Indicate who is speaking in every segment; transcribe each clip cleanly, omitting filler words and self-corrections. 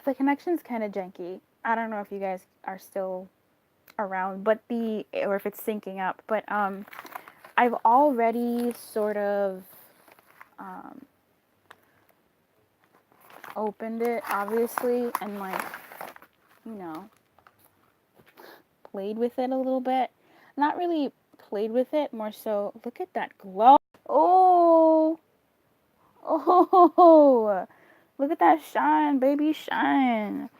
Speaker 1: the connection's kind of janky. I don't know if you guys are still around, but or if it's syncing up. But I've already sort of um, opened it, obviously, and like, you know, played with it a little bit. Not really played with it, more so. Look at that glow. Oh, oh, look at that shine, baby, shine.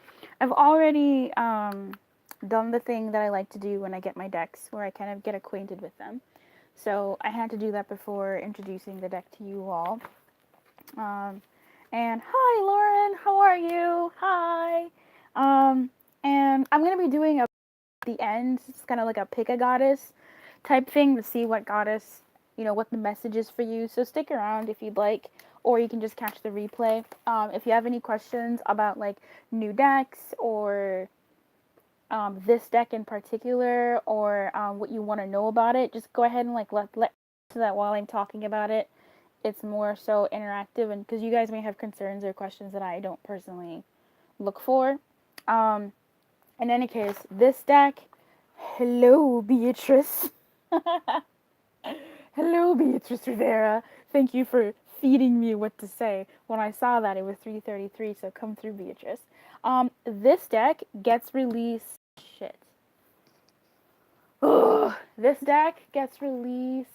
Speaker 1: I've already done the thing that I like to do when I get my decks, where I kind of get acquainted with them. So I had to do that before introducing the deck to you all. Um, and hi, Lauren, how are you? Hi. And I'm gonna be doing the end. It's kind of like a pick a goddess type thing to see what goddess, what the message is for you. So stick around if you'd like, or you can just catch the replay. If you have any questions about like new decks or this deck in particular, or what you want to know about it, just go ahead and like let so that while I'm talking about it, it's more so interactive, and because you guys may have concerns or questions that I don't personally look for. Um, in any case, this deck, hello, Beatrice. Hello, Beatrice Rivera. Thank you for feeding me what to say. When I saw that, it was 3:33, so come through, Beatrice. This deck gets released. Shit. Ugh. This deck gets released.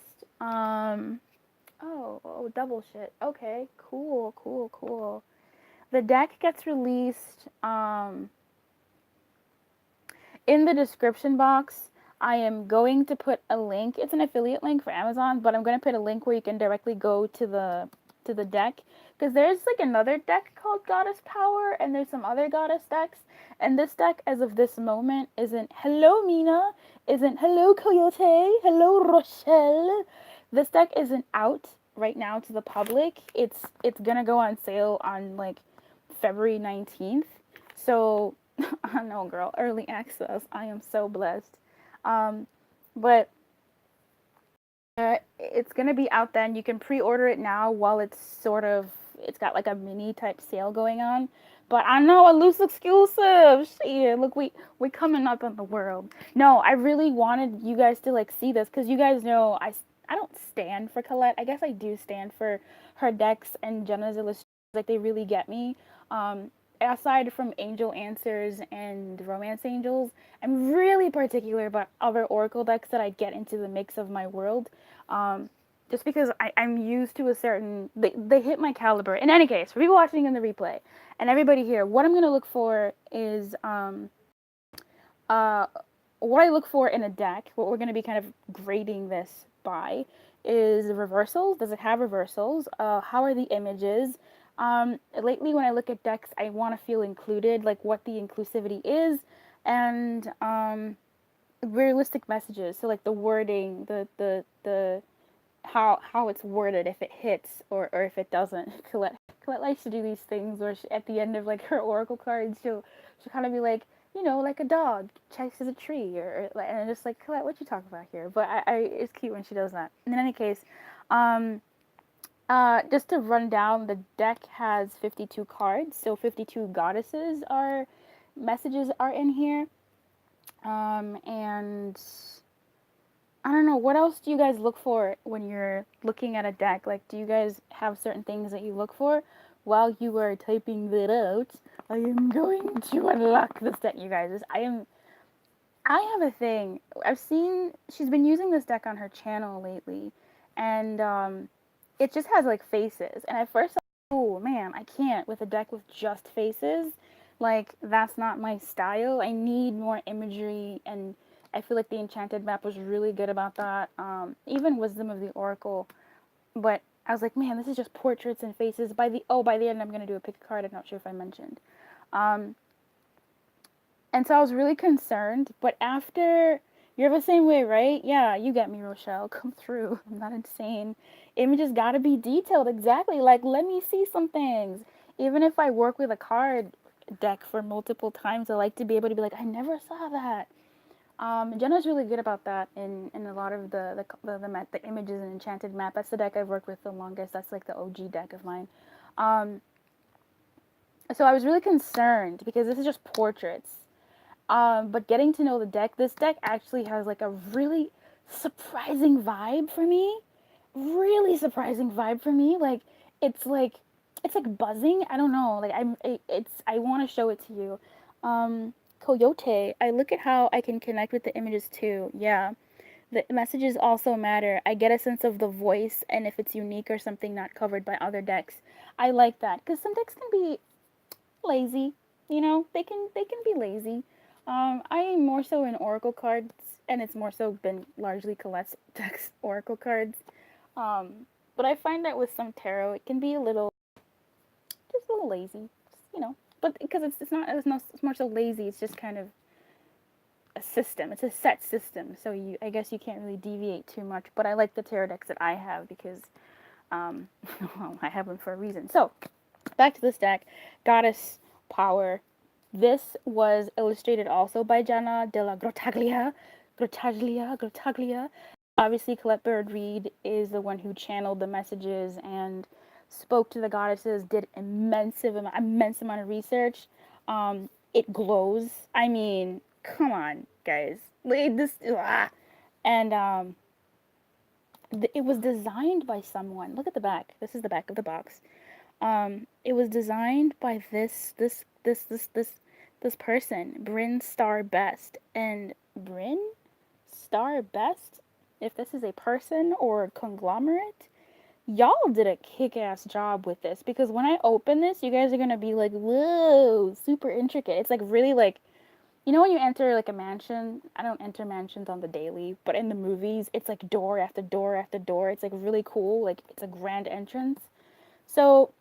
Speaker 1: Oh, double shit. Okay, cool, cool, cool. The deck gets released. In the description box, I am going to put a link. It's an affiliate link for Amazon, but I'm going to put a link where you can directly go to the deck, because there's like another deck called Goddess Power, and there's some other goddess decks. And this deck, as of this moment, isn't hello Mina, isn't hello Coyote, hello Rochelle. This deck isn't out right now to the public. It's gonna go on sale on like February 19th. So I know, girl, early access. I am so blessed. Um, but it's gonna be out then. You can pre-order it now while it's got like a mini type sale going on. But I know a loose exclusive. Shit, look, we coming up in the world. No, I really wanted you guys to like see this, because you guys know I don't stand for Colette. I guess I do stand for her decks and Jenna's illustrations. Like, they really get me. Aside from Angel Answers and Romance Angels, I'm really particular about other Oracle decks that I get into the mix of my world. Um, just because I'm used to a certain, they hit my caliber. In any case, for people watching in the replay and everybody here, what I'm going to look for is uh, what I look for in a deck, what we're going to be kind of grading this by, is reversals. Does it have reversals? How are the images? Lately, when I look at decks, I want to feel included, like what the inclusivity is, and realistic messages. So like the wording, the how it's worded, if it hits or if it doesn't. Colette likes to do these things where at the end of like her oracle cards, she'll kind of be like, like a dog chases a tree, and I'm just like, Colette, what you talking about here? But it's cute when she does that. In any case, um, just to run down, the deck has 52 cards, so 52 goddesses are messages are in here. And I don't know, what else do you guys look for when you're looking at a deck? Like, do you guys have certain things that you look for? While you are typing that out, I am going to unlock this deck, you guys. I have a thing. I've seen she's been using this deck on her channel lately, and it just has like faces. And at first, I was like, oh man, I can't with a deck with just faces. Like, that's not my style. I need more imagery, and I feel like the Enchanted map was really good about that. Even Wisdom of the Oracle, but I was like, man, this is just portraits and faces. By the end, I'm gonna do a pick a card. I'm not sure if I mentioned. Um, and so I was really concerned, but after, you're the same way, right? Yeah, you get me, Rochelle. Come through. I'm not insane. Images gotta be detailed, exactly. Like, let me see some things. Even if I work with a card deck for multiple times, I like to be able to be like, I never saw that. Jenna's really good about that in a lot of the images and Enchanted map. That's the deck I've worked with the longest. That's like the OG deck of mine. Um, So I was really concerned because this is just portraits. But getting to know the deck, this deck actually has like a really surprising vibe for me. Really surprising vibe for me. It's like it's like buzzing. I don't know. I want to show it to you. Coyote. I look at how I can connect with the images too. Yeah. The messages also matter. I get a sense of the voice and if it's unique or something not covered by other decks. I like that because some decks can be lazy. You know, they can be lazy. I am more so in Oracle cards, and it's more so been largely Colette's decks Oracle cards. But I find that with some tarot, it can be just a little lazy. Just, you know, but because it's more so lazy. It's just kind of a system. It's a set system, so I guess you can't really deviate too much. But I like the tarot decks that I have because um, well, I have them for a reason. So back to this deck, Goddess Power. This was illustrated also by Jana de la Grottaglia. Grottaglia. Obviously, Colette Reid is the one who channeled the messages and spoke to the goddesses, did immense amount of research. It glows. I mean, come on, guys. And it was designed by someone. Look at the back. This is the back of the box. It was designed by this person, Bryn Star Best. And Bryn Star Best, if this is a person or a conglomerate, y'all did a kick-ass job with this because when I open this, you guys are gonna be like, whoa, super intricate. It's like really like, you know when you enter like a mansion, I don't enter mansions on the daily, but in the movies, it's like door after door after door. It's like really cool, like it's a grand entrance. So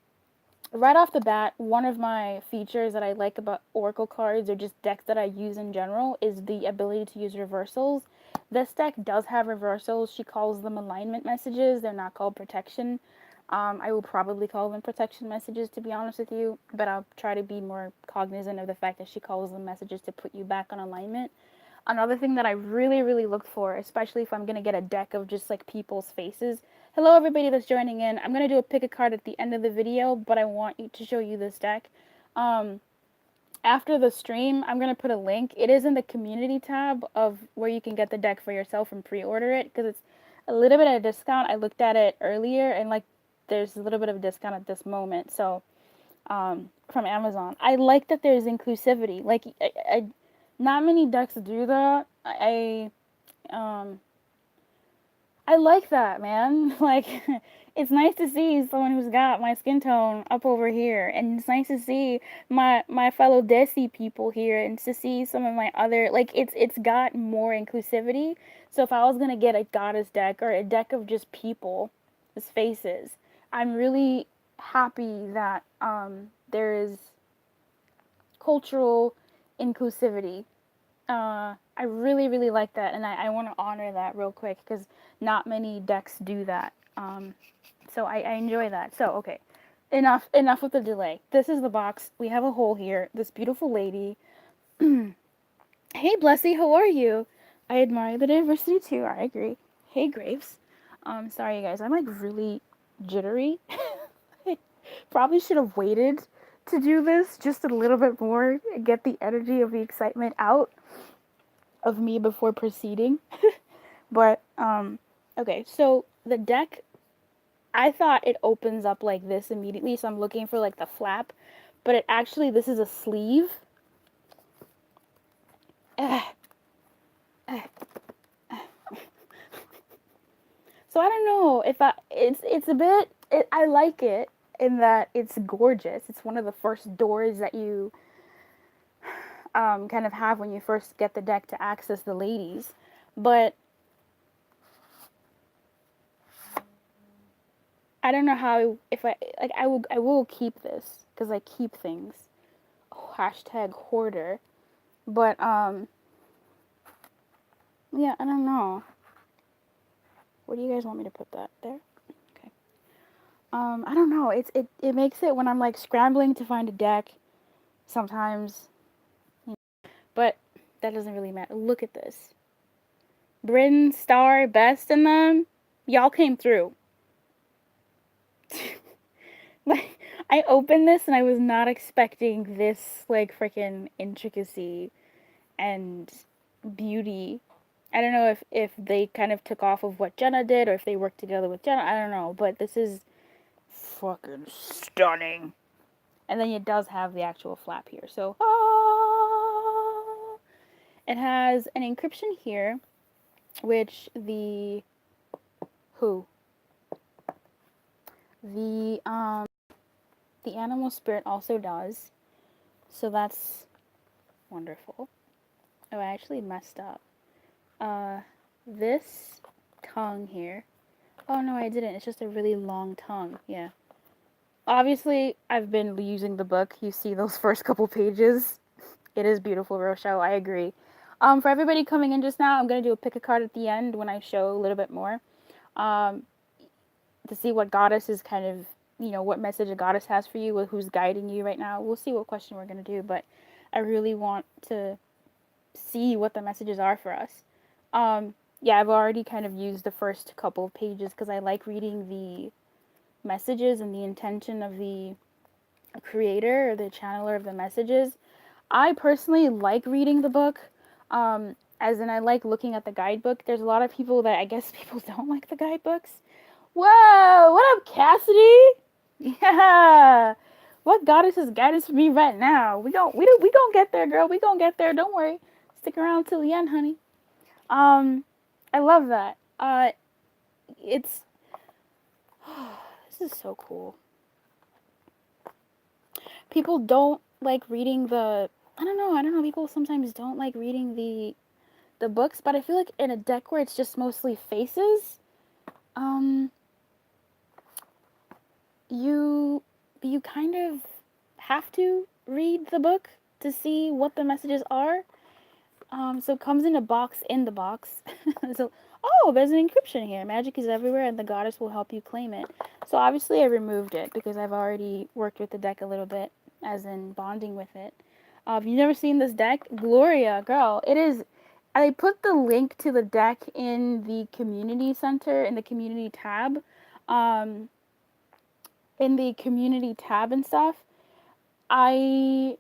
Speaker 1: right off the bat, one of my features that I like about Oracle cards or just decks that I use in general is the ability to use reversals. This deck does have reversals. She calls them alignment messages. They're not called protection. I will probably call them protection messages, to be honest with you, but I'll try to be more cognizant of the fact that she calls them messages to put you back on alignment. Another thing that I really, really look for, especially if I'm going to get a deck of just like people's faces. Hello, everybody that's joining in. I'm going to do a pick a card at the end of the video, but I want to show you this deck. Um, After the stream, I'm going to put a link. It is in the community tab of where you can get the deck for yourself and pre-order it because it's a little bit of a discount. I looked at it earlier and like there's a little bit of a discount at this moment. So from Amazon. I like that there's inclusivity. Like, not many decks do that. Um, I like that, man. Like, it's nice to see someone who's got my skin tone up over here, and it's nice to see my fellow Desi people here, and to see some of my other like it's got more inclusivity. So if I was gonna get a goddess deck or a deck of just people, just faces, I'm really happy that there is cultural inclusivity. I really, really like that, and I want to honor that real quick because not many decks do that. So I enjoy that. So okay, enough with the delay. This is the box. We have a hole here. This beautiful lady. Hey, Blessy, how are you? I admire the diversity too. I agree. Hey, Graves. Sorry, you guys. I'm like really jittery. Probably should have waited to do this just a little bit more, get the energy of the excitement out of me before proceeding. But okay, so the deck, I thought it opens up like this immediately, so I'm looking for like the flap, but it actually, this is a sleeve. So I don't know if it's a bit I like it in that it's gorgeous. It's one of the first doors that you kind of have when you first get the deck to access the ladies. But I don't know how if I like I will keep this because I keep things. Oh, hashtag hoarder. But yeah, I don't know. Where do you guys want me to put that? There? Okay. I don't know. It makes it when I'm like scrambling to find a deck sometimes, but that doesn't really matter. Look at this. Bryn, Star, Best in them. Y'all came through. Like, I opened this and I was not expecting this like freaking intricacy and beauty. I don't know if they kind of took off of what Jenna did or if they worked together with Jenna. I don't know, but this is fucking stunning. And then it does have the actual flap here. So, it has an encryption here, which who the the animal spirit also does. So that's wonderful. Oh, I actually messed up. This tongue here. Oh no, I didn't. It's just a really long tongue. Yeah. Obviously, I've been using the book. You see those first couple pages. It is beautiful, Rochelle. I agree. For everybody coming in just now, I'm gonna do a pick a card at the end when I show a little bit more. Um, to see what goddess is kind of, what message a goddess has for you, who's guiding you right now. We'll see what question we're gonna do, but I really want to see what the messages are for us. Yeah, I've already kind of used the first couple of pages because I like reading the messages and the intention of the creator or the channeler of the messages. I personally like reading the book, as in I like looking at the guidebook. There's a lot of people that I guess people don't like the guidebooks. Whoa, what up, Cassidy? Yeah. What goddess is guidance for me right now? We gon' get there, girl. We gon' get there. Don't worry. Stick around till the end, honey. I love that. It's this is so cool. People don't like reading the. I don't know. People sometimes don't like reading the books, but I feel like in a deck where it's just mostly faces, um, you kind of have to read the book to see what the messages are. So it comes in a box in the box. So, oh, there's an encryption here. Magic is everywhere and the goddess will help you claim it. So obviously I removed it because I've already worked with the deck a little bit, as in bonding with it. If you've never seen this deck, Gloria, girl, it is. I put the link to the deck in the community center, in the community tab. Um, in the community tab and stuff. I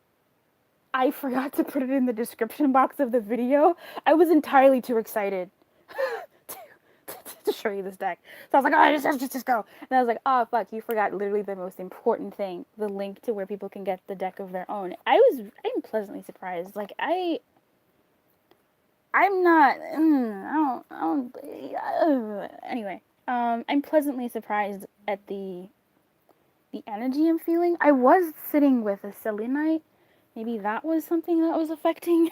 Speaker 1: forgot to put it in the description box of the video. I was entirely too excited to, to show you this deck. So I was like, oh, just go. And I was like, oh, fuck, you forgot literally the most important thing, the link to where people can get the deck of their own. I'm pleasantly surprised. Like, I'm not, anyway, I'm pleasantly surprised at the energy I'm feeling. I was sitting with a selenite. Maybe that was something that was affecting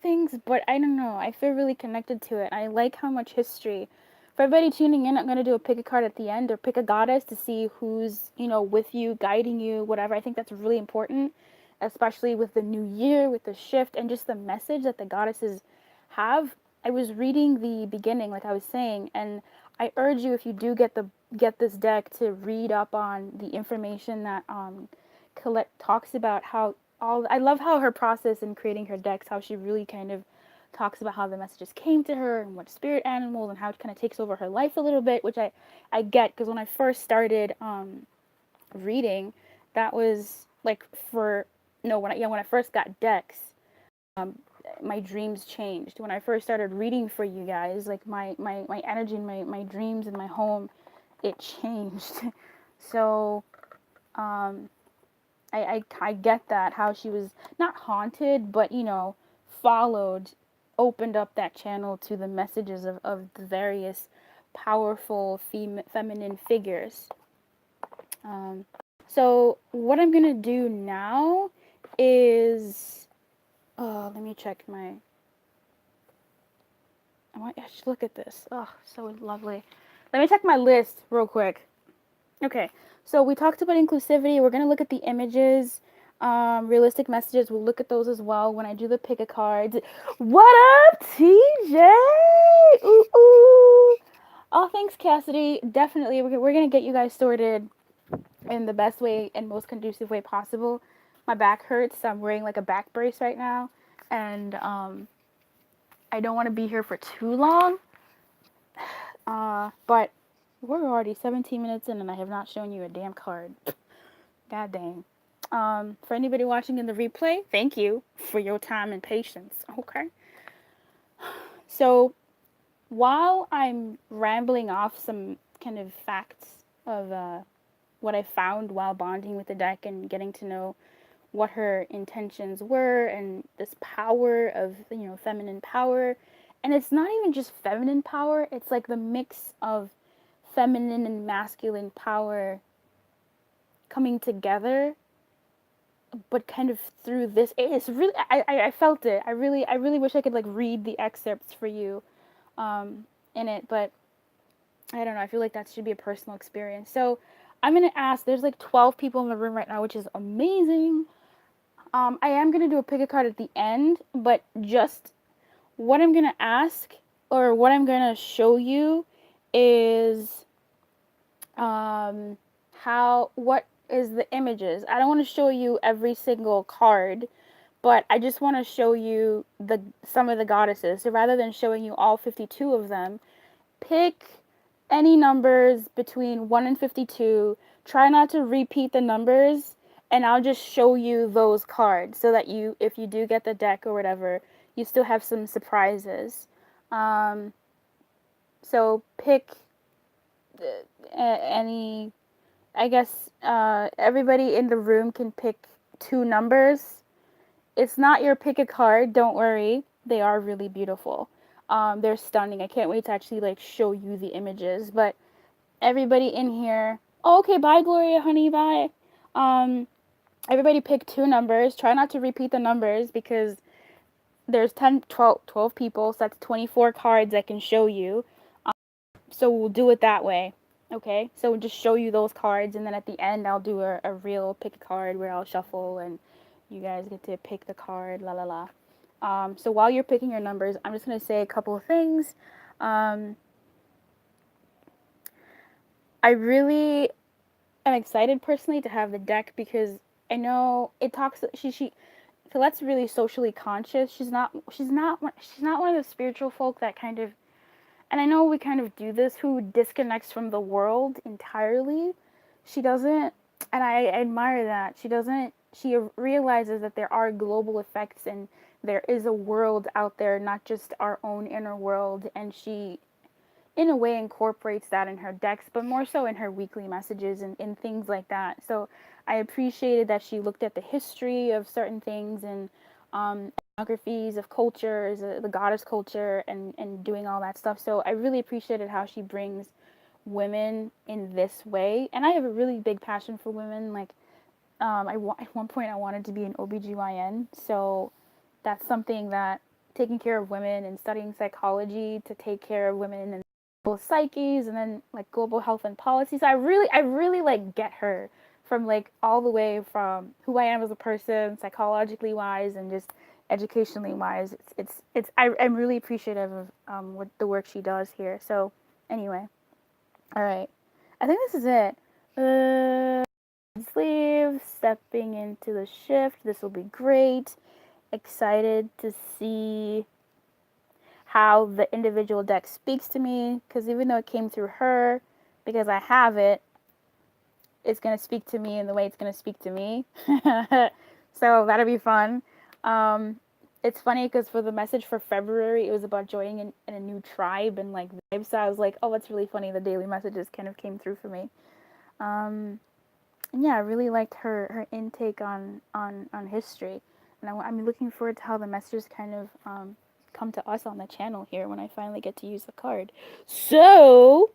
Speaker 1: things, but I don't know. I feel really connected to it. I like how much history. For everybody tuning in, I'm going to do a pick a card at the end or pick a goddess to see who's, with you, guiding you, whatever. I think that's really important, especially with the new year, with the shift, and just the message that the goddesses have. I was reading the beginning, like I was saying, and I urge you, if you do get this deck, to read up on the information that Colette talks about. I love how her process in creating her decks, how she really kind of talks about how the messages came to her and what spirit animals and how it kind of takes over her life a little bit, which I get, because when I first started reading, that was like when I first got decks, um, my dreams changed. When I first started reading for you guys, like my energy and my dreams in my home, it changed. So I get that, how she was not haunted, but followed, opened up that channel to the messages of the various powerful feminine figures. So what I'm gonna do now is, let me check my. I should look at this. Oh, so lovely. Let me check my list real quick. Okay, so we talked about inclusivity. We're going to look at the images, realistic messages. We'll look at those as well when I do the pick a cards. What up, TJ? Ooh, ooh. Oh, thanks, Cassidy. Definitely, we're going to get you guys sorted in the best way and most conducive way possible. My back hurts, so I'm wearing like a back brace right now. And I don't want to be here for too long. But we're already 17 minutes in and I have not shown you a damn card. God dang. For anybody watching in the replay, thank you for your time and patience. Okay. So while I'm rambling off some kind of facts of what I found while bonding with the deck and getting to know what her intentions were and this power of, feminine power. And it's not even just feminine power, it's like the mix of feminine and masculine power coming together, but kind of through this. It's really, I felt it. I really wish I could like read the excerpts for you in it, but I don't know. I feel like that should be a personal experience. So I'm gonna ask. There's like 12 people in the room right now, which is amazing. I am gonna do a pick a card at the end, but just what I'm gonna ask or what I'm gonna show you is what is the images. I don't want to show you every single card, but I just want to show you some of the goddesses. So rather than showing you all 52 of them, pick any numbers between 1 and 52. Try not to repeat the numbers, and I'll just show you those cards so that if you do get the deck or whatever, you still have some surprises. So pick any, I guess everybody in the room can pick 2 numbers. It's not your pick a card, don't worry. They are really beautiful. They're stunning. I can't wait to actually like show you the images. But everybody in here, oh, okay, bye Gloria, honey, bye. Everybody pick 2 numbers. Try not to repeat the numbers because there's 12 people, so that's 24 cards I can show you. So we'll do it that way. Okay, so we'll just show you those cards, and then at the end I'll do a real pick a card where I'll shuffle and you guys get to pick the card, la la la. So while you're picking your numbers, I'm just going to say a couple of things. I really am excited personally to have the deck because I know it talks. Colette's really socially conscious. She's not one of the spiritual folk that kind of, and I know we kind of do this, who disconnects from the world entirely. She doesn't, and I admire that. She realizes that there are global effects and there is a world out there, not just our own inner world, and she, in a way, incorporates that in her decks, but more so in her weekly messages and in things like that. So I appreciated that she looked at the history of certain things and ethnographies of cultures, the goddess culture, and doing all that stuff. So I really appreciated how she brings women in this way. And I have a really big passion for women. Like, at one point I wanted to be an OBGYN. So that's something that taking care of women and studying psychology to take care of women and both psyches and then like global health and policy. So I really like get her from like all the way from who I am as a person, psychologically wise, and just educationally wise. I'm really appreciative of what the work she does here. So anyway, all right, I think this is it. Sleeve, stepping into the shift. This will be great. Excited to see how the individual deck speaks to me, because even though it came through her, because I have it, it's going to speak to me in the way it's going to speak to me. So that'll be fun. It's funny because for the message for February, it was about joining in a new tribe and like vibes. So I was like, oh, that's really funny. The daily messages kind of came through for me. And yeah, I really liked her intake on history. And I'm looking forward to how the messages kind of come to us on the channel here when I finally get to use the card. So,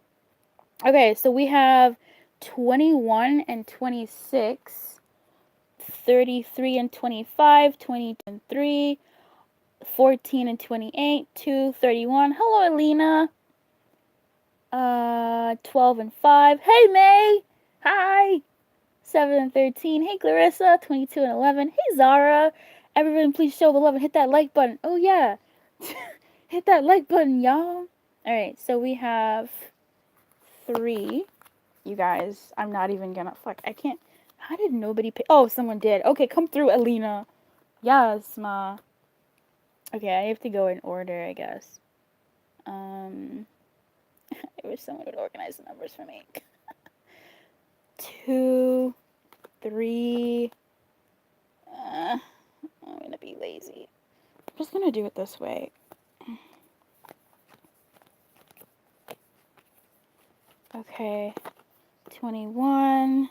Speaker 1: okay, so we have 21 and 26, 33 and 25, 20 and 3, 14 and 28, 2, 31. Hello, Alina. 12 and 5. Hey, May. Hi. 7 and 13. Hey, Clarissa. 22 and 11. Hey, Zara. Everyone, please show the love and hit that like button. Oh, yeah. Hit that like button, y'all. Alright, so we have 3. You guys, I'm not even gonna. Fuck, I can't. How did nobody pick? Oh, someone did. Okay, come through, Alina. Yes, ma. Okay, I have to go in order, I guess. I wish someone would organize the numbers for me. 2, 3. I'm going to be lazy. I'm just going to do it this way. Okay, 21.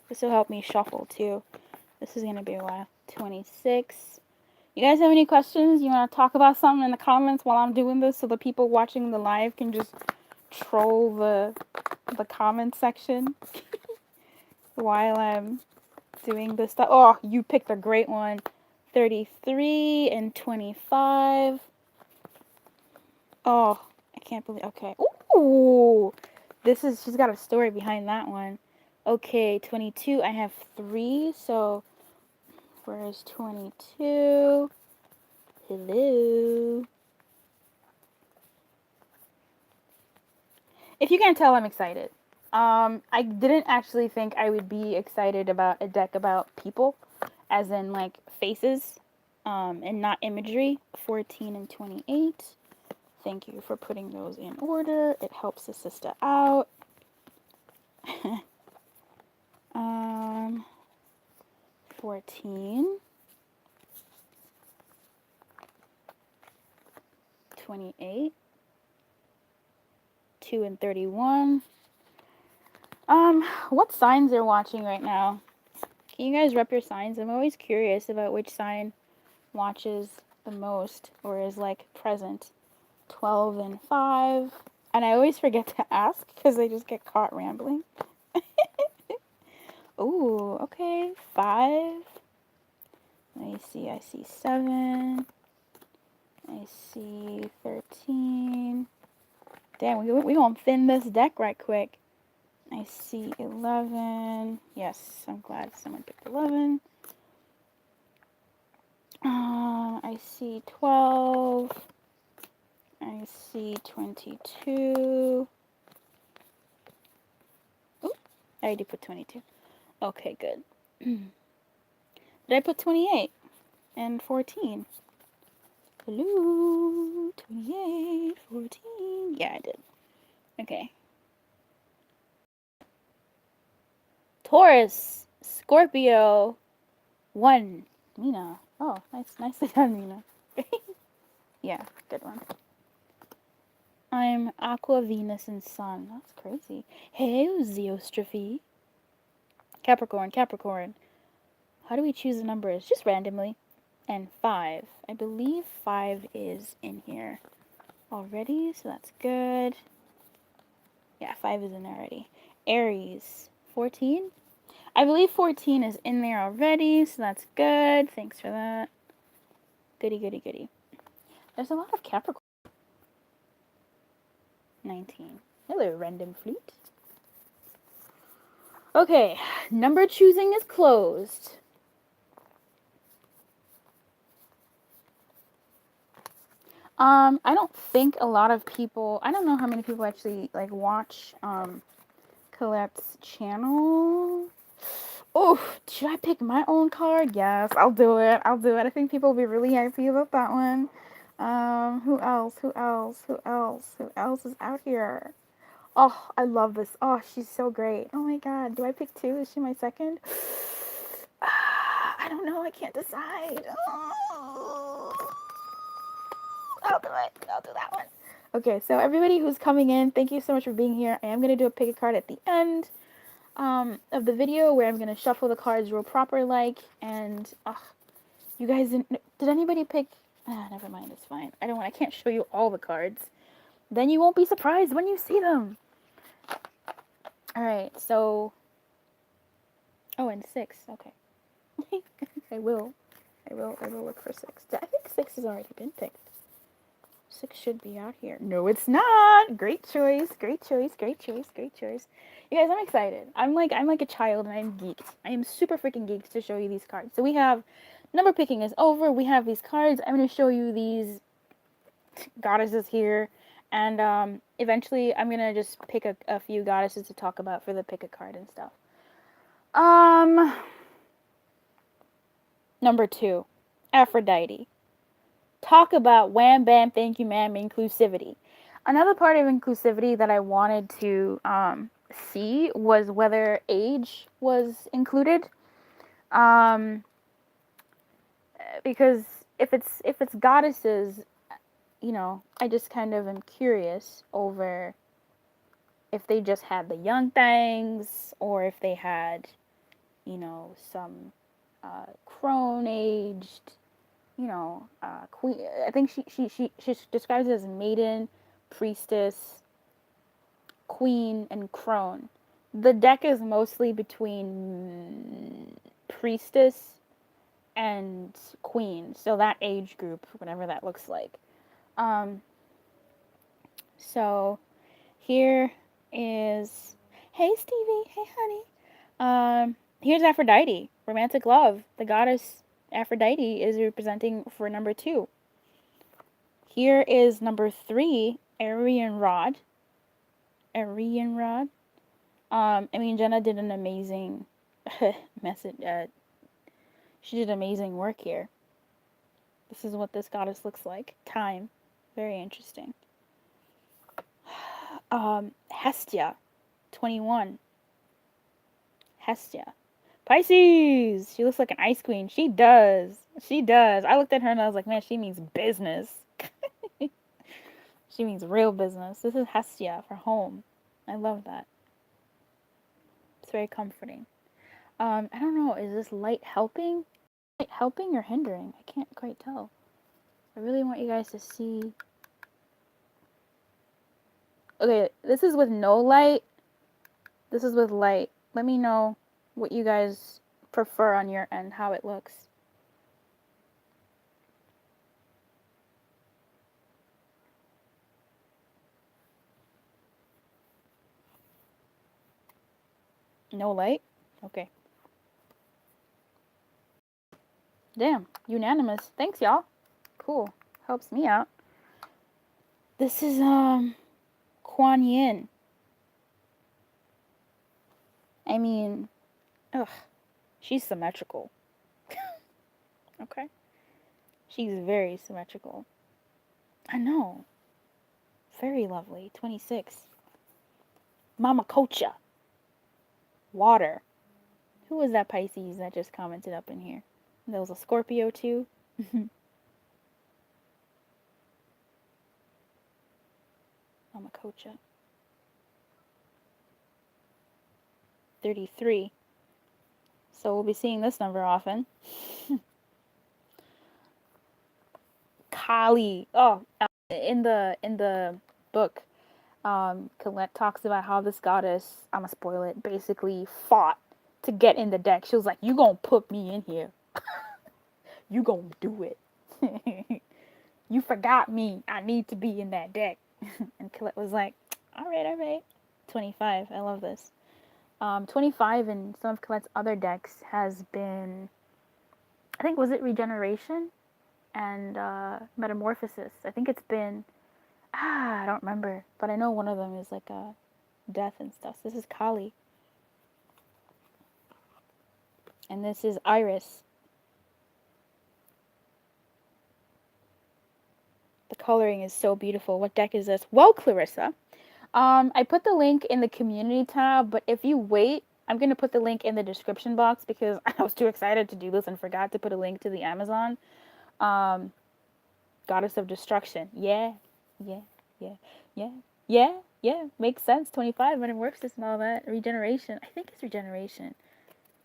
Speaker 1: This will help me shuffle too. This is going to be a while. 26. You guys have any questions? You want to talk about something in the comments while I'm doing this so the people watching the live can just troll the comment section while I'm doing this stuff. Oh, you picked a great one. 33 and 25. Oh, I can't believe. Okay. Ooh. She's got a story behind that one. Okay, 22. I have 3, so where's 22? Hello. If you can't tell, I'm excited. I didn't actually think I would be excited about a deck about people, as in like faces, and not imagery. 14 and 28. Thank you for putting those in order. It helps the sister out. 14. 28. 2 and 31. What signs are watching right now? Can you guys rep your signs? I'm always curious about which sign watches the most or is like present. 12 and 5. And I always forget to ask because I just get caught rambling. Ooh, okay. 5. Let me see. I see 7. I see 13. Damn, we gonna thin this deck right quick. I see 11. Yes, I'm glad someone picked 11. I see 12. I see 22. Ooh, I already put 22. Okay, good. Did I put 28 and 14? Hello, 28, 14. Yeah, I did. Okay. Taurus, Scorpio, 1. Mina. Oh, nicely done, Mina. Yeah, good one. I'm Aqua, Venus, and Sun. That's crazy. Hey, Zeostrophy. Capricorn, Capricorn. How do we choose the numbers? Just randomly. And 5. I believe 5 is in here already, so that's good. Yeah, 5 is in there already. Aries, 14. I believe 14 is in there already, so that's good. Thanks for that. Goody, goody, goody. There's a lot of Capricorn. 19. Hello, random fleet. Okay, number choosing is closed. I don't think a lot of people, I don't know how many people actually like watch Colette's channel. Oh, should I pick my own card? Yes, I'll do it. I'll do it. I think people will be really happy about that one. Who else? Who else? Who else? Who else is out here? Oh, I love this. Oh, she's so great. Oh my god. Do I pick 2? Is she my second? I don't know. I can't decide. Oh. I'll do it. I'll do that one. Okay, so everybody who's coming in, thank you so much for being here. I am going to do a pick a card at the end of the video where I'm going to shuffle the cards real proper like, and you guys did anybody pick? Never mind, it's fine. I can't show you all the cards. Then you won't be surprised when you see them. Alright, so oh, and 6, okay. I will look for 6. I think 6 has already been picked. 6 should be out here. No, it's not. Great choice. Great choice. Great choice. Great choice. You guys, I'm excited. I'm like a child and I'm geeked. I am super freaking geeked to show you these cards. So we have number picking is over. We have these cards. I'm going to show you these goddesses here. And eventually I'm going to just pick a few goddesses to talk about for the pick a card and stuff. Number 2, Aphrodite. Talk about wham bam thank you ma'am inclusivity. Another part of inclusivity that I wanted to see was whether age was included. Um, because if it's goddesses, I just kind of am curious over if they just had the young things or if they had, some crone aged, queen. I think she describes it as maiden, priestess, queen, and crone. The deck is mostly between priestess and queen, so that age group, whatever that looks like. Um, so here is, hey Stevie, hey honey. Here's Aphrodite, romantic love. The goddess Aphrodite is representing for number 2. Here is number 3, Aryan Rod. Aryan Rod. Jenna did an amazing message. She did amazing work here. This is what this goddess looks like. Time. Very interesting. Hestia, 21. Hestia. Pisces! She looks like an ice queen. She does. She does. I looked at her and I was like, man, she means business. She means real business. This is Hestia for home. I love that. It's very comforting. I don't know. Is this light helping? Light helping or hindering? I can't quite tell. I really want you guys to see. Okay, this is with no light. This is with light. Let me know what you guys prefer on your end, how it looks. No light? Okay. Damn, unanimous. Thanks, y'all. Cool. Helps me out. This is, Kuan Yin. I mean, ugh. She's symmetrical. Okay? She's very symmetrical. I know. Very lovely. 26. Mama Kocha. Water. Who was that Pisces that just commented up in here? There was a Scorpio too. Mama Kocha. 33. So we'll be seeing this number often. Kali. Oh, in the book, Colette talks about how this goddess, I'm gonna spoil it, basically fought to get in the deck. She was like, you gonna put me in here. You gonna do it. You forgot me. I need to be in that deck. And Colette was like, all right. 25. I love this. 25 in some of Colette's other decks has been, I think, was it Regeneration and Metamorphosis? I think it's been, I don't remember, but I know one of them is like a death and stuff. So this is Kali. And this is Iris. The coloring is so beautiful. What deck is this? Well, Clarissa, I put the link in the community tab, but if you wait, I'm going to put the link in the description box because I was too excited to do this and forgot to put a link to the Amazon. Goddess of Destruction. Yeah. Makes sense. 25, Metamorphosis and all that. Regeneration. I think it's Regeneration.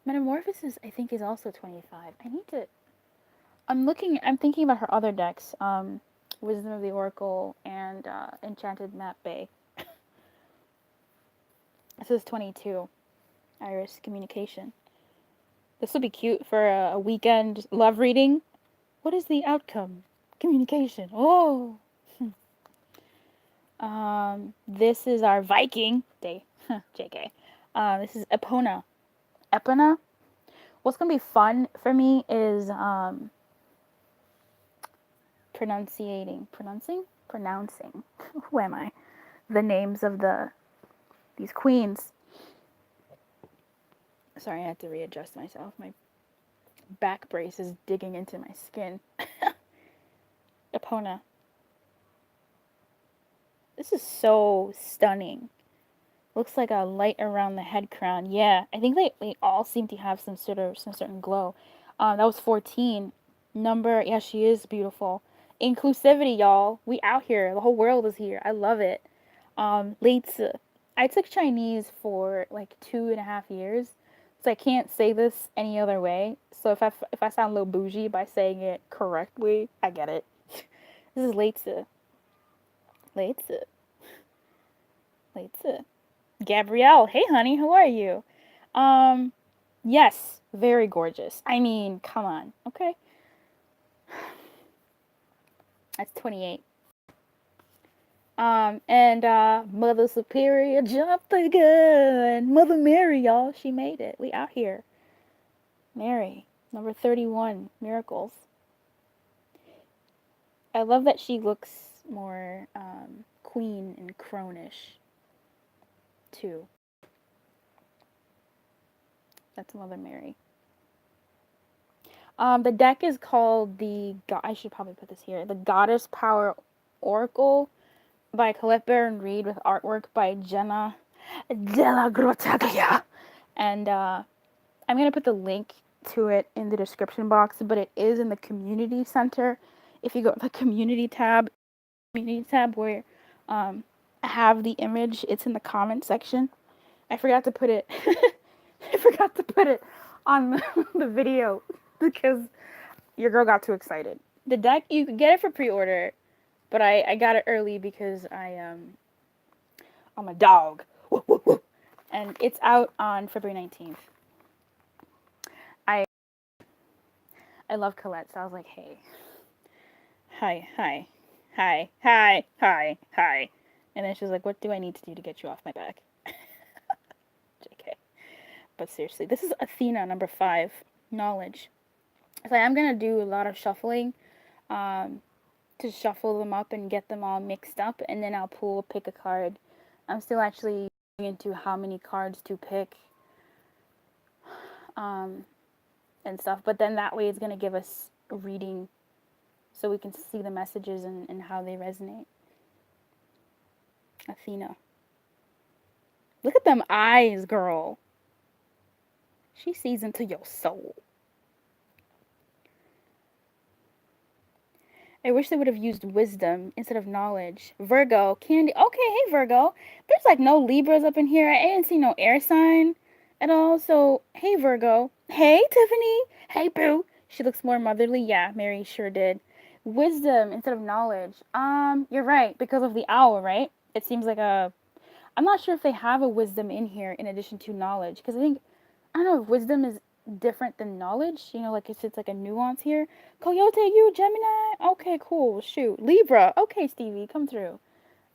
Speaker 1: Metamorphosis, I think, is also 25. I'm thinking about her other decks. Wisdom of the Oracle and Enchanted Map Bay. This is 22. Iris Communication. This would be cute for a weekend love reading. What is the outcome? Communication. Oh. This is our Viking day. JK. This is Epona. Epona. What's gonna be fun for me is pronouncing. Who am I? The names of these queens. Sorry, I had to readjust myself. My back brace is digging into my skin. Epona. This is so stunning. Looks like a light around the head crown. Yeah, I think they all seem to have some certain glow. That was 14. Number, yeah, she is beautiful. Inclusivity, y'all. We out here. The whole world is here. I love it. Leitzi. I took Chinese for like 2.5 years, so I can't say this any other way. So if I sound a little bougie by saying it correctly, I get it. This is Leitzi. Leitzi. Leitzi. Gabrielle. Hey, honey. How are you? Um, yes, very gorgeous. I mean, come on. Okay, that's 28. And Mother Superior jumped the gun. Mother Mary, y'all, she made it. We out here. Mary, number 31, Miracles. I love that she looks more queen and cronish, too. That's Mother Mary. The deck is called I should probably put this here. The Goddess Power Oracle by Colette and Reid with artwork by Jenna Della Grottaglia. And I'm going to put the link to it in the description box, but it is in the community center. If you go to the community tab where I have the image, it's in the comment section. I forgot to put it I forgot to put it on the video because your girl got too excited. The deck, you can get it for pre-order, but I got it early because I'm a dog. And it's out on February 19th. I love Colette, so I was like, hey. Hi. And then she was like, what do I need to do to get you off my back? JK. But seriously, this is Athena, number 5, Knowledge. So I am going to do a lot of shuffling to shuffle them up and get them all mixed up, and then I'll pick a card. I'm still actually going into how many cards to pick and stuff, but then that way it's going to give us a reading so we can see the messages and how they resonate. Athena. Look at them eyes, girl. She sees into your soul. I wish they would have used wisdom instead of knowledge. Virgo, Candy. Okay, hey, Virgo. There's like no Libras up in here. I didn't see no air sign at all. So, hey, Virgo. Hey, Tiffany. Hey, Boo. She looks more motherly. Yeah, Mary sure did. Wisdom instead of knowledge. You're right. Because of the owl, right? It seems like I'm not sure if they have a wisdom in here in addition to knowledge. Because I don't know if wisdom is different than knowledge. You know, like it's like a nuance here. Coyote, you Gemini? Okay, cool. Shoot. Libra. Okay, Stevie, come through.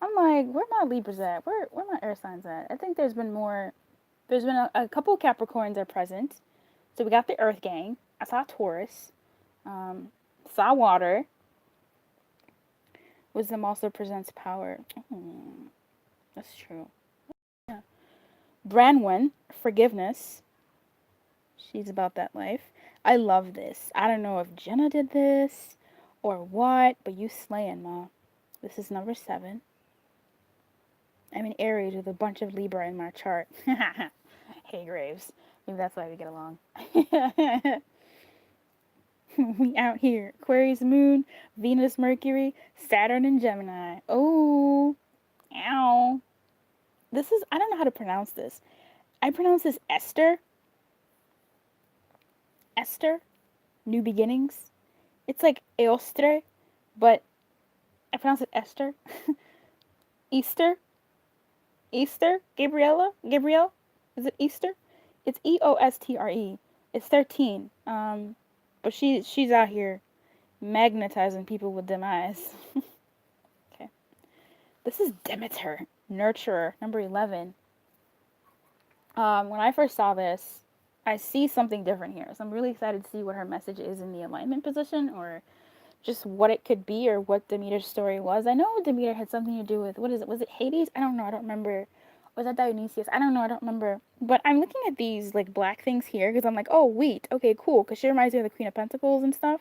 Speaker 1: I'm like, where my Libras at? Where my air signs at? I think there's been a couple Capricorns are present. So we got the Earth Gang. I saw Taurus. Saw water. Wisdom also presents power. That's true. Yeah. Branwen, forgiveness. She's about that life. I love this. I don't know if Jenna did this or what, but you slaying, ma. This is number 7. I'm in Aries with a bunch of Libra in my chart. Hey, Graves. Maybe that's why we get along. We out here. Aquarius moon, Venus, Mercury, Saturn, and Gemini. Oh, ow. I don't know how to pronounce this. I pronounce this Esther. Esther, New Beginnings. It's like Eostre, but I pronounce it Esther. Easter. Gabrielle. Is it Easter? It's Eostre. It's 13. But she's out here magnetizing people with them eyes. Okay. This is Demeter, Nurturer, number 11. When I first saw this, I see something different here. So I'm really excited to see what her message is in the alignment position, or just what it could be, or what Demeter's story was. I know Demeter had something to do with, what is it? Was it Hades? I don't know. I don't remember. Was that Dionysius? I don't know. I don't remember. But I'm looking at these like black things here because I'm like, oh, wheat. Okay, cool. Because she reminds me of the Queen of Pentacles and stuff.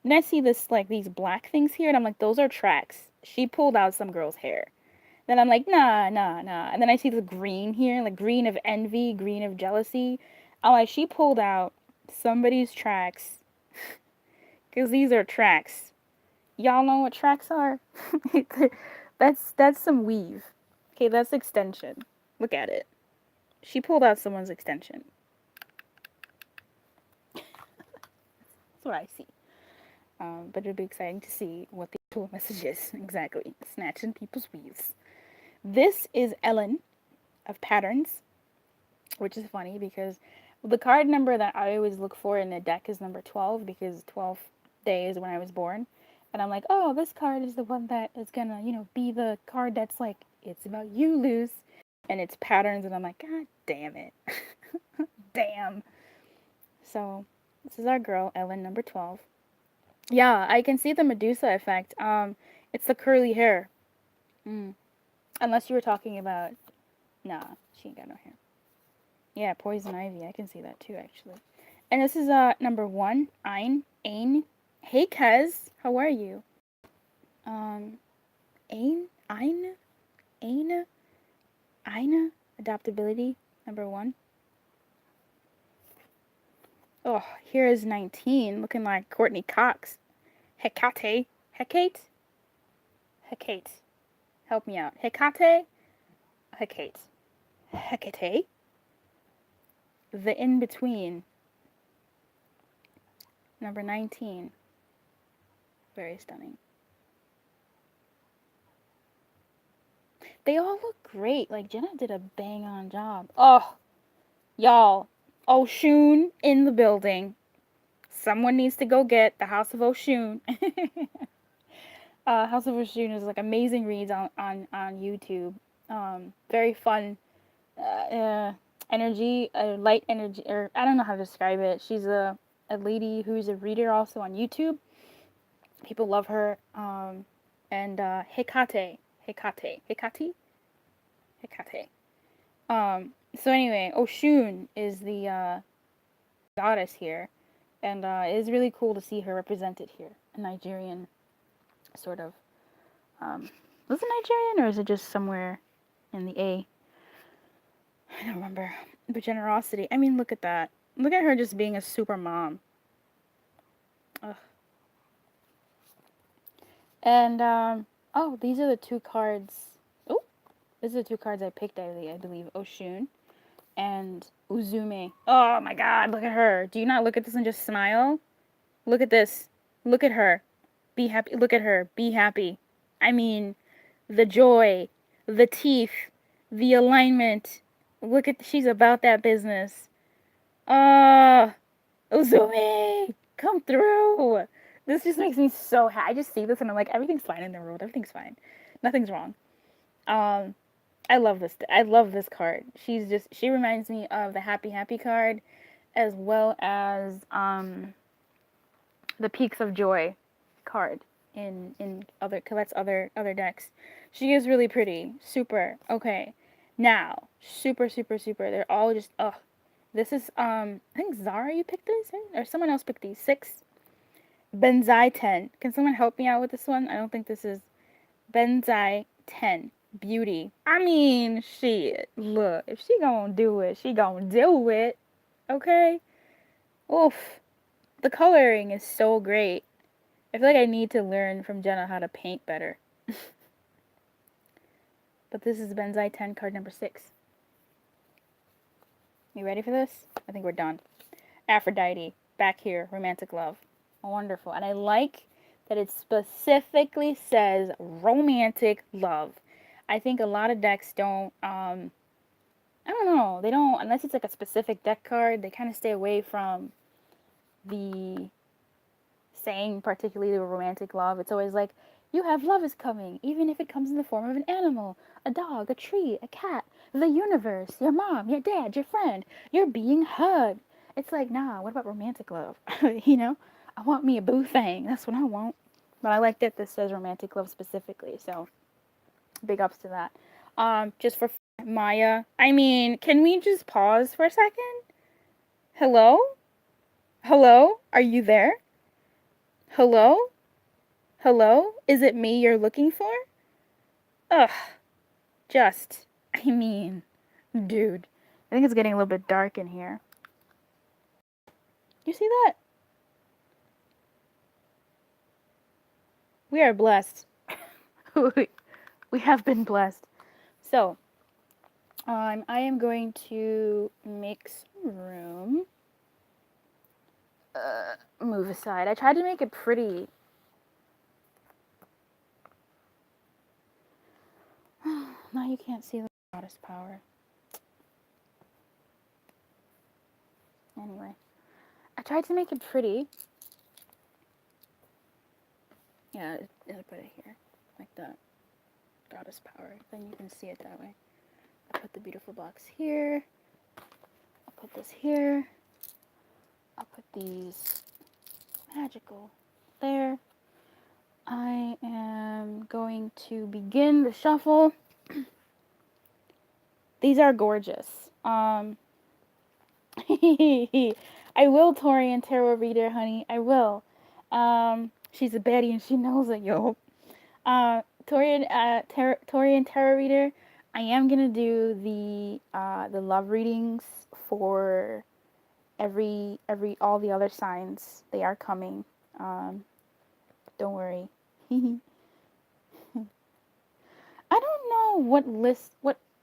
Speaker 1: And I see this like these black things here, and I'm like, those are tracks. She pulled out some girl's hair. Then I'm like, nah, nah, nah. And then I see the green here, like green of envy, green of jealousy. I'm like, she pulled out somebody's tracks. Because these are tracks. Y'all know what tracks are? That's some weave. Okay, that's extension. Look at it. She pulled out someone's extension. That's what I see. But it'll be exciting to see what the actual message is. Exactly. Snatching people's weaves. This is Ellen of Patterns, which is funny because the card number that I always look for in a deck is number 12 because 12 days when I was born. And I'm like, oh, this card is the one that is gonna, be the card that's like, it's about you, Luz. And it's patterns, and I'm like, God damn it. Damn. So, this is our girl, Ellen, number 12. Yeah, I can see the Medusa effect. It's the curly hair. Unless you were talking about, nah, she ain't got no hair. Yeah, poison ivy. I can see that too, actually. And this is number 1, Ain. Hey, Kez, how are you? Ain, adaptability, number 1. Oh, here is 19, looking like Courtney Cox. Hecate. Help me out. Hecate. The in-between. Number 19. Very stunning. They all look great. Like, Jenna did a bang-on job. Oh, y'all. Oshun in the building. Someone needs to go get the House of Oshun. House of Oshun is like amazing reads on YouTube. Very fun energy, light energy, or I don't know how to describe it. She's a lady who's a reader also on YouTube. People love her. And Hecate. So anyway, Oshun is the goddess here, and it is really cool to see her represented here. A Nigerian sort of. Was it Nigerian, or is it just somewhere in the A? I don't remember. But generosity. I mean, look at that. Look at her just being a super mom. Ugh. And, oh, these are the 2 cards. Oh, these are the 2 cards I picked, I believe. Oshun and Uzume. Oh my god, look at her. Do you not look at this and just smile? Look at this. Look at her. Be happy. Look at her. Be happy. I mean, the joy, the teeth, the alignment. Look at, she's about that business. Uzumi, come through. This just makes me so happy. I just see this and I'm like, everything's fine in the world. Everything's fine. Nothing's wrong. I love this. I love this card. She reminds me of the Happy card, as well as the Peaks of Joy card in Colette's other decks. She is really pretty. Super. Okay. Now, super. They're all just this is I think Zara, you picked this, or someone else picked these. 6. Benzai 10. Can someone help me out with this one? I don't think this is Benzai 10. Beauty. I mean, shit. Look, if she gonna do it, she gonna do it. Okay? Oof. The coloring is so great. I feel like I need to learn from Jenna how to paint better. But this is Benzai 10, card number 6. You ready for this? I think we're done. Aphrodite. Back here. Romantic love. Wonderful. And I like that it specifically says romantic love. I think a lot of decks don't, I don't know, they don't, unless it's like a specific deck card, they kind of stay away from the saying particularly the romantic love. It's always like, you have love is coming, even if it comes in the form of an animal, a dog, a tree, a cat, the universe, your mom, your dad, your friend, you're being hugged. It's like, nah, what about romantic love? I want me a boo thing. That's what I want. But I like that this says romantic love specifically, so big ups to that. Just for Maya, I mean, can we just pause for a second? Hello? Are you there? Hello? Is it me you're looking for? Ugh. I mean, dude. I think it's getting a little bit dark in here. You see that? We are blessed. We have been blessed. So, I am going to make some room. Move aside. I tried to make it pretty. Now you can't see the goddess power. Anyway, I tried to make it pretty. Yeah, I'll put it here, like that. Goddess power. Then you can see it that way. I'll put the beautiful box here. I'll put this here. I'll put these magical there. I am going to begin the shuffle. These are gorgeous. I will, Torian Tarot Reader, honey. I will. She's a baddie and she knows it, yo. Torian Tarot Reader, I am gonna do the love readings for all the other signs. They are coming. Don't worry. I don't know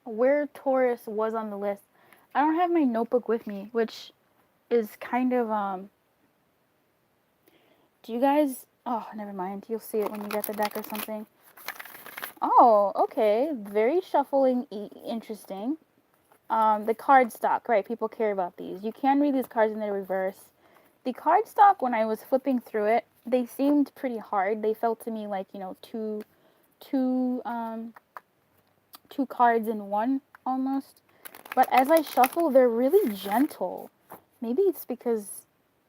Speaker 1: where Taurus was on the list. I don't have my notebook with me, which is kind of do you guys, oh, never mind. You'll see it when you get the deck or something. Oh, okay. Very shuffling, interesting. The card stock, right? People care about these. You can read these cards in the reverse. The card stock, when I was flipping through it, they seemed pretty hard. They felt to me like, two cards in one almost. But as I shuffle, they're really gentle. Maybe it's because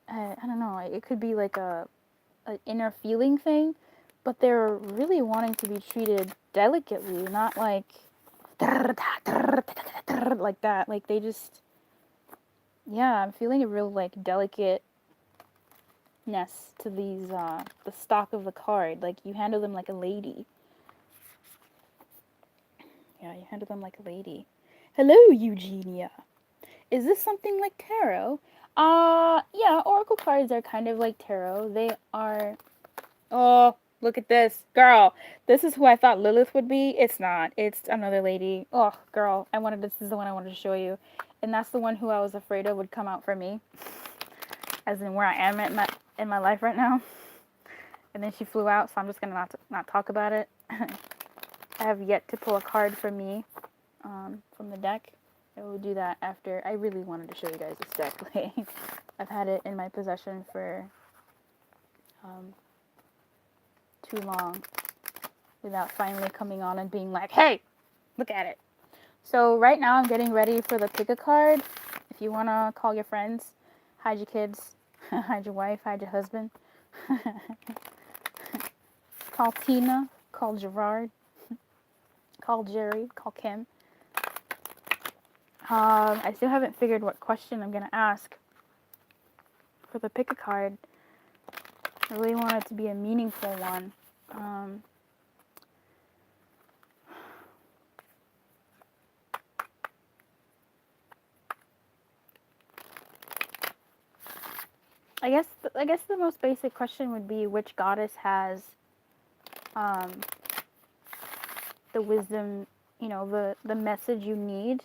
Speaker 1: I don't know. It could be like an inner feeling thing, but they're really wanting to be treated delicately, not like like that. Like they just, yeah, I'm feeling a real like delicateness to these the stock of the card. Like you handle them like a lady. Yeah, you handle them like a lady. Hello, Eugenia. Is this something like tarot? Yeah, oracle cards are kind of like tarot. They are. Oh, look at this. Girl, this is who I thought Lilith would be. It's not. It's another lady. Oh, girl, this is the one I wanted to show you. And that's the one who I was afraid of would come out for me. As in where I am in my life right now. And then she flew out, so I'm just gonna not talk about it. I have yet to pull a card for me from the deck. I will do that after. I really wanted to show you guys this deck. I've had it in my possession for too long without finally coming on and being like, hey, look at it. So right now I'm getting ready for the pick a card. If you want to call your friends, hide your kids, hide your wife, hide your husband. Call Tina, call Gerard, call Jerry, call Kim. I still haven't figured what question I'm going to ask for the pick a card. I really want it to be a meaningful one. I guess the most basic question would be which goddess has the wisdom, the message you need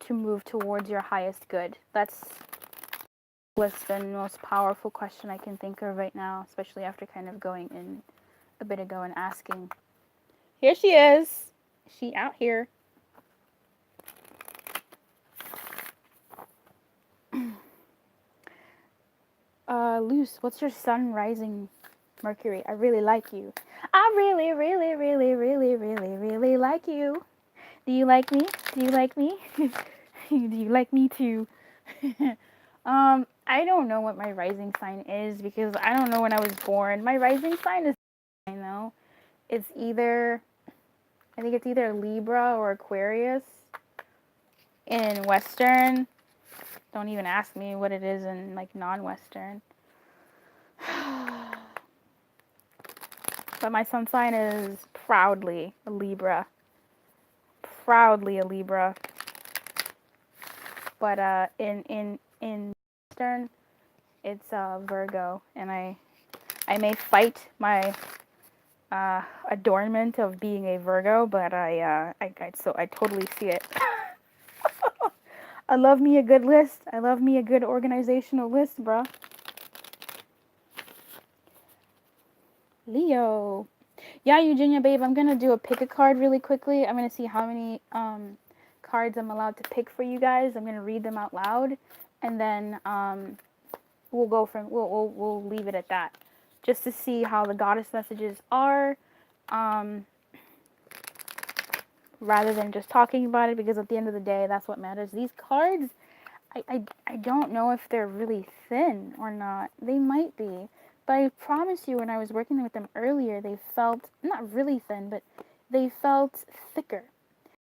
Speaker 1: to move towards your highest good. That's the most powerful question I can think of right now, especially after kind of going in a bit ago and asking. Here she is. She out here. Luce, what's your sun rising Mercury? I really like you. I really, really, really, really, really, really like you. Do you like me? Do you like me? Do you like me too? I don't know what my rising sign is because I don't know when I was born. My rising sign is, I know. I think it's either Libra or Aquarius in Western. Don't even ask me what it is in like non-Western. But my sun sign is proudly a Libra. proudly a Libra, but in Eastern, it's Virgo, and I may fight my adornment of being a Virgo, but I totally see it. I love me a good list. I love me a good organizational list, bruh. Leo. Yeah, Eugenia, babe, I'm gonna do a pick a card really quickly. I'm gonna see how many cards I'm allowed to pick for you guys. I'm gonna read them out loud, and then we'll leave it at that, just to see how the goddess messages are, rather than just talking about it, because at the end of the day, that's what matters. These cards, I don't know if they're really thin or not. They might be. But I promise you, when I was working with them earlier, they felt not really thin, but they felt thicker.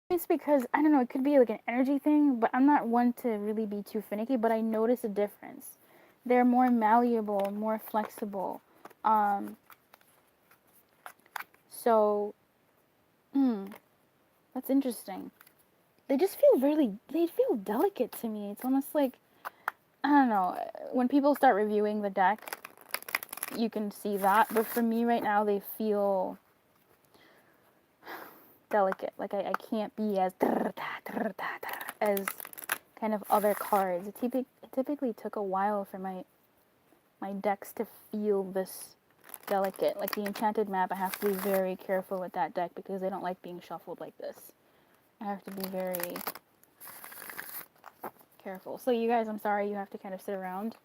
Speaker 1: It's because, I don't know, it could be like an energy thing, but I'm not one to really be too finicky, but I notice a difference. They're more malleable, more flexible. So, that's interesting. They just feel they feel delicate to me. It's almost like, I don't know, when people start reviewing the deck, you can see that, but for me right now, they feel delicate. Like I can't be as kind of other cards. It typically took a while for my decks to feel this delicate. Like the Enchanted Map, I have to be very careful with that deck because they don't like being shuffled like this. I have to be very careful. So you guys, I'm sorry you have to kind of sit around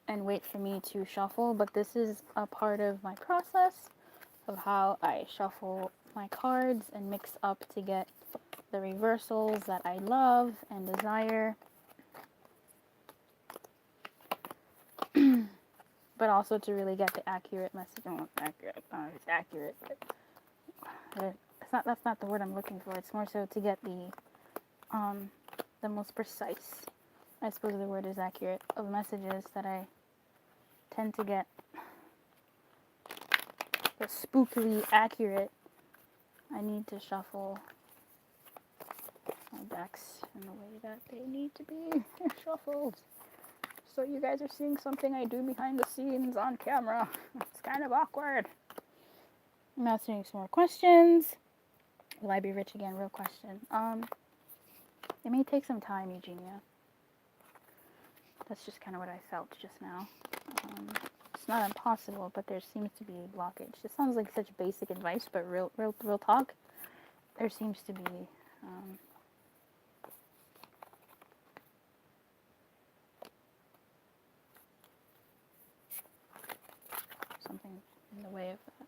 Speaker 1: and wait for me to shuffle, but this is a part of my process of how I shuffle my cards and mix up to get the reversals that I love and desire, but also to really get the accurate message. Oh, accurate. It's accurate, but that's not the word I'm looking for. It's more so to get the most precise, I suppose the word is accurate, of messages that I tend to get. The spookily accurate. I need to shuffle my decks in the way that they need to be shuffled. So you guys are seeing something I do behind the scenes on camera. It's kind of awkward. I'm answering some more questions. Will I be rich again? Real question. It may take some time, Eugenia. That's just kind of what I felt just now. It's not impossible, but there seems to be a blockage. This sounds like such basic advice, but real talk. There seems to be something in the way of that.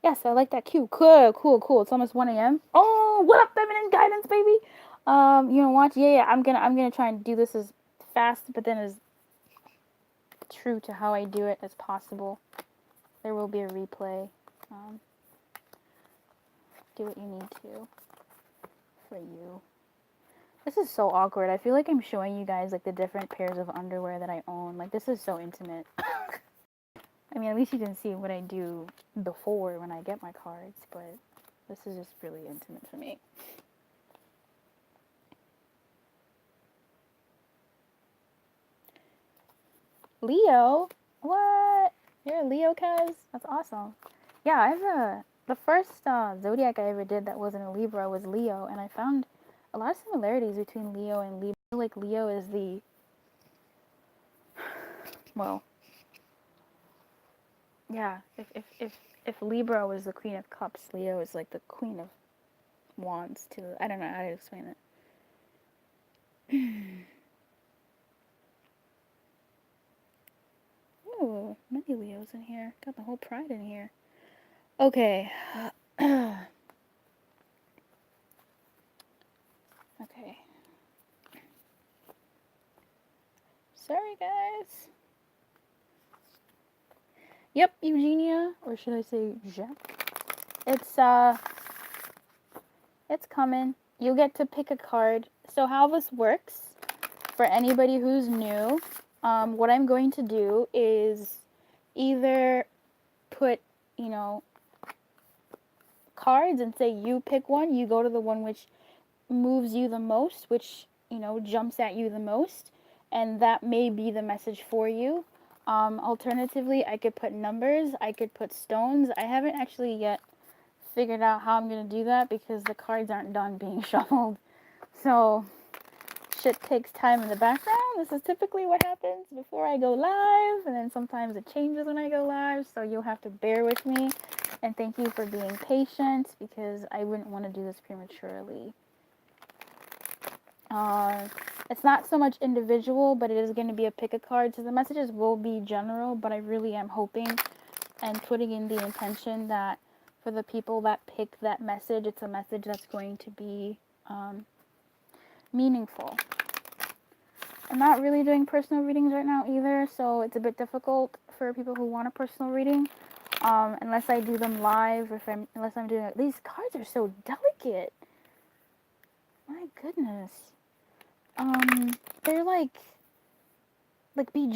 Speaker 1: Yes, I like that cue. Cool. It's almost 1 a.m. Oh, what up, feminine guidance, baby? You know, watch. Yeah. I'm gonna try and do this as fast, but then as true to how I do it as possible. There will be a replay. Do what you need to for you. This is so awkward. I feel like I'm showing you guys like the different pairs of underwear that I own. Like, this is so intimate. I mean, at least you can see what I do before when I get my cards, but this is just really intimate for me. Leo? What? You're a Leo, cuz? That's awesome. Yeah, I have the first zodiac I ever did that wasn't a Libra was Leo, and I found a lot of similarities between Leo and Libra. I feel like Leo is the, well, yeah, if Libra was the Queen of Cups, Leo is like the Queen of Wands too. I don't know how to explain it. Ooh, many Leos in here. Got the whole pride in here. Okay. Okay. Sorry, guys. Yep, Eugenia, or should I say Jack? It's coming. You'll get to pick a card. So how this works, for anybody who's new, what I'm going to do is either put, cards and say you pick one, you go to the one which moves you the most, which, you know, jumps at you the most, and that may be the message for you. Alternatively, I could put numbers, I could put stones. I haven't actually yet figured out how I'm going to do that because the cards aren't done being shuffled. So shit takes time in the background. This is typically what happens before I go live, and then sometimes it changes when I go live, so you'll have to bear with me. And thank you for being patient because I wouldn't want to do this prematurely. It's not so much individual, but it is going to be a pick a card. So the messages will be general, but I really am hoping and putting in the intention that for the people that pick that message, it's a message that's going to be meaningful. I'm not really doing personal readings right now either, so it's a bit difficult for people who want a personal reading, unless I do them live, or unless I'm doing it. These cards are so delicate. My goodness. They're like be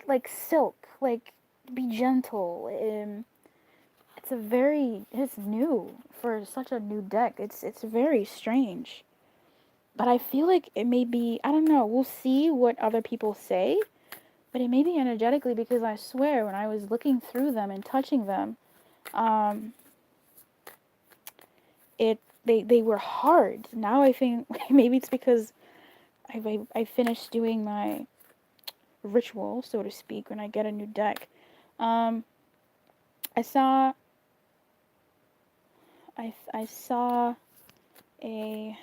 Speaker 1: like silk, like be gentle. It's new for such a new deck. It's very strange. But I feel like it may be, I don't know, we'll see what other people say, but it may be energetically, because I swear when I was looking through them and touching them, they were hard. Now I think maybe it's because I finished doing my ritual, so to speak, when I get a new deck. I saw a,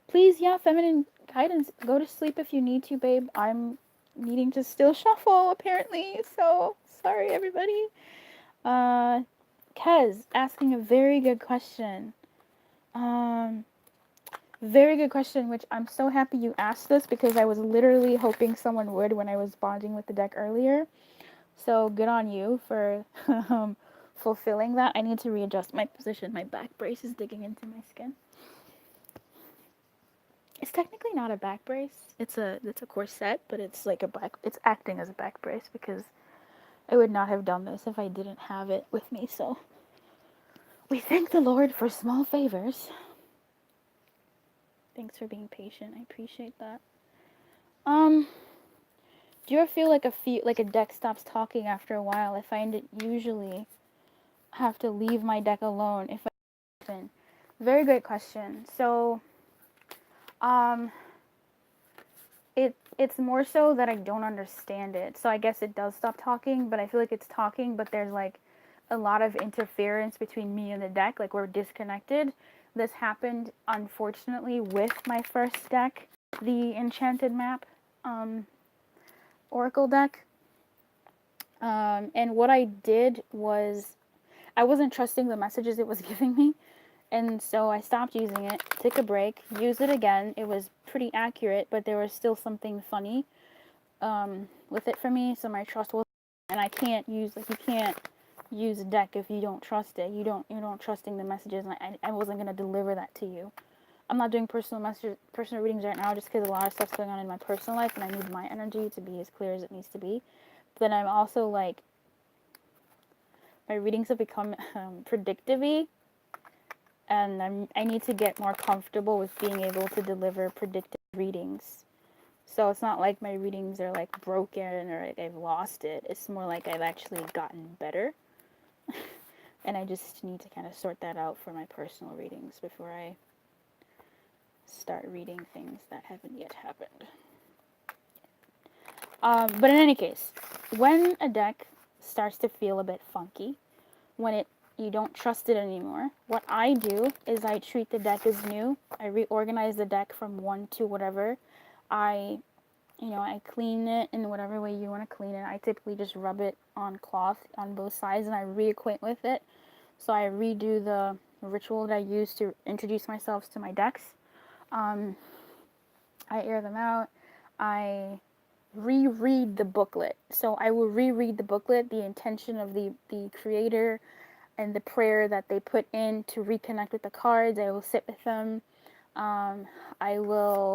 Speaker 1: please, yeah, feminine guidance, go to sleep if you need to, babe. I'm needing to still shuffle, apparently, so sorry, everybody. Kez, asking a very good question. Very good question, which I'm so happy you asked this, because I was literally hoping someone would when I was bonding with the deck earlier. So good on you for fulfilling that. I need to readjust my position. My back brace is digging into my skin. It's technically not a back brace. It's a corset, but it's like it's acting as a back brace, because I would not have done this if I didn't have it with me. So we thank the Lord for small favors. Thanks for being patient. I appreciate that. Do you ever feel like a deck stops talking after a while? I find it usually have to leave my deck alone if I open. Very great question. So, it's more so that I don't understand it. So I guess it does stop talking, but I feel like it's talking, but there's like a lot of interference between me and the deck. Like, we're disconnected. This happened, unfortunately, with my first deck, the Enchanted Map Oracle deck. And what I did was I wasn't trusting the messages it was giving me. And so I stopped using it, took a break, used it again. It was pretty accurate, but there was still something funny with it for me. So my trust was, and I can't use, like, you can't use a deck if you don't trust it. You're not trusting the messages, and I wasn't gonna deliver that to you. I'm not doing personal readings right now, just because a lot of stuff's going on in my personal life, and I need my energy to be as clear as it needs to be. But then I'm also like, my readings have become predictive-y, and I need to get more comfortable with being able to deliver predictive readings. So it's not like my readings are like broken or like I've lost it. It's more like I've actually gotten better. And I just need to kind of sort that out for my personal readings before I start reading things that haven't yet happened. But in any case, when a deck starts to feel a bit funky, when you don't trust it anymore, what I do is I treat the deck as new. I reorganize the deck from 1 to whatever. I clean it in whatever way you want to clean it. I typically just rub it on cloth on both sides, and I reacquaint with it. So I redo the ritual that I use to introduce myself to my decks. I air them out. I reread the booklet. So I will reread the booklet, the intention of the creator, and the prayer that they put in to reconnect with the cards. I will sit with them. I will